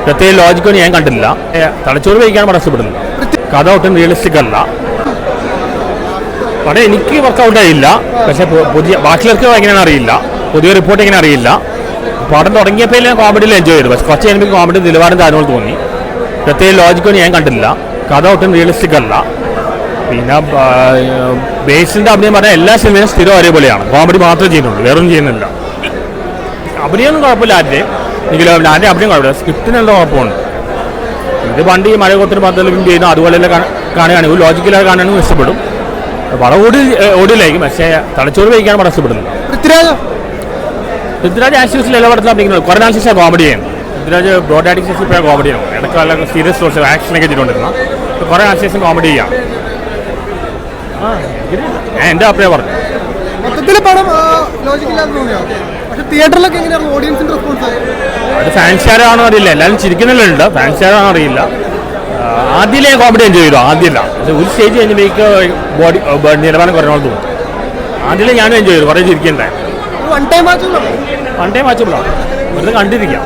പ്രത്യേക ലോജിക്കൊന്നും ഞാൻ കണ്ടില്ല. തലച്ചോറ് വഹിക്കാൻ വളരെ ഇഷ്ടപ്പെടുന്നില്ല. കഥ ഒട്ടും റിയലിസ്റ്റിക് അല്ല. പടം എനിക്ക് വർക്കൗട്ട് ആയില്ല. പക്ഷെ പുതിയ ബാക്കിയുള്ളവർക്ക് എങ്ങനെയാണ് അറിയില്ല. പുതിയ റിപ്പോർട്ട് എങ്ങനെ അറിയില്ല. പടം തുടങ്ങിയപ്പോൾ ഞാൻ കോമഡിയിൽ എൻജോയ് ചെയ്തു. പക്ഷെ കുറച്ച് കഴിയുമ്പോൾ കോമഡി നിലവാരം താഴ്ന്നു തോന്നി. പ്രത്യേക ലോജിക്കൊന്നും ഞാൻ കണ്ടില്ല. കഥ ഒട്ടും റിയലിസ്റ്റിക് അല്ല. പിന്നെ ബേസിൻ്റെ അഭിനയം പറഞ്ഞാൽ എല്ലാ സിനിമയും സ്ഥിരം ഒരേപോലെയാണ്. കോമഡി മാത്രമേ ചെയ്യുന്നുള്ളൂ, വേറൊന്നും ചെയ്യുന്നില്ല. അഭിനയമൊന്നും കുഴപ്പമില്ല. എങ്കിലും ആരുടെ അഭിനയം കുഴപ്പമില്ല. സ്ക്രിപ്റ്റിനുള്ള കുഴപ്പമുണ്ട്. ഇത് പണ്ട് ഈ മഴ കൊത്തിന് പന്തലും ചെയ്യുന്നു അതുപോലെല്ലാം കാണുകയാണെങ്കിൽ ലോജിക്കലായി കാണുകയാണെങ്കിൽ ഇഷ്ടപ്പെടും. പടം ഓടിയിലായിരിക്കും. പക്ഷേ തലച്ചോറ് വഹിക്കാൻ പടം ഇഷ്ടപ്പെടുന്നില്ല. പൃഥ്വിരാജ് ആക്ച്വലി എല്ലാ പടത്തിലും അഭിനയിക്കുന്നത് കുറേ നാൾ ശേഷം കോമഡി ചെയ്യുന്നു. പൃഥ്വിരാജ് ബ്രോഡ് ആക്ടിങ് ശേഷം ഇപ്പോഴാണ് കോമഡി ചെയ്യണം. ഇടയ്ക്ക് നല്ല സീരിയസ് സോഴ്സ് ആക്ഷനൊക്കെ ചെയ്തുകൊണ്ടിരുന്ന കുറേ നാൾ ശേഷം കോമഡി ചെയ്യാം. ഞാൻ എൻ്റെ അഭിപ്രായം പറഞ്ഞു. അത് ഫാൻസുകാരാണോ അറിയില്ല. എല്ലാവരും ചിരിക്കുന്നില്ലുണ്ട്. ഫാൻസുകാരാണോ അറിയില്ല. ആദ്യം ഞാൻ കോമഡി എൻജോയ് ചെയ്തു. ആദ്യമല്ല, പക്ഷേ ഒരു സ്റ്റേജ് കഴിഞ്ഞിലേക്ക് ബോഡി നിലവാരം കുറഞ്ഞോളം തോന്നും. ആദ്യം ഞാനും എൻജോയ് ചെയ്തു. കുറേ ചിരിക്കണ്ടായി. One time വാച്ചബിളാണ്. വെറുതെ കണ്ടിരിക്കാം.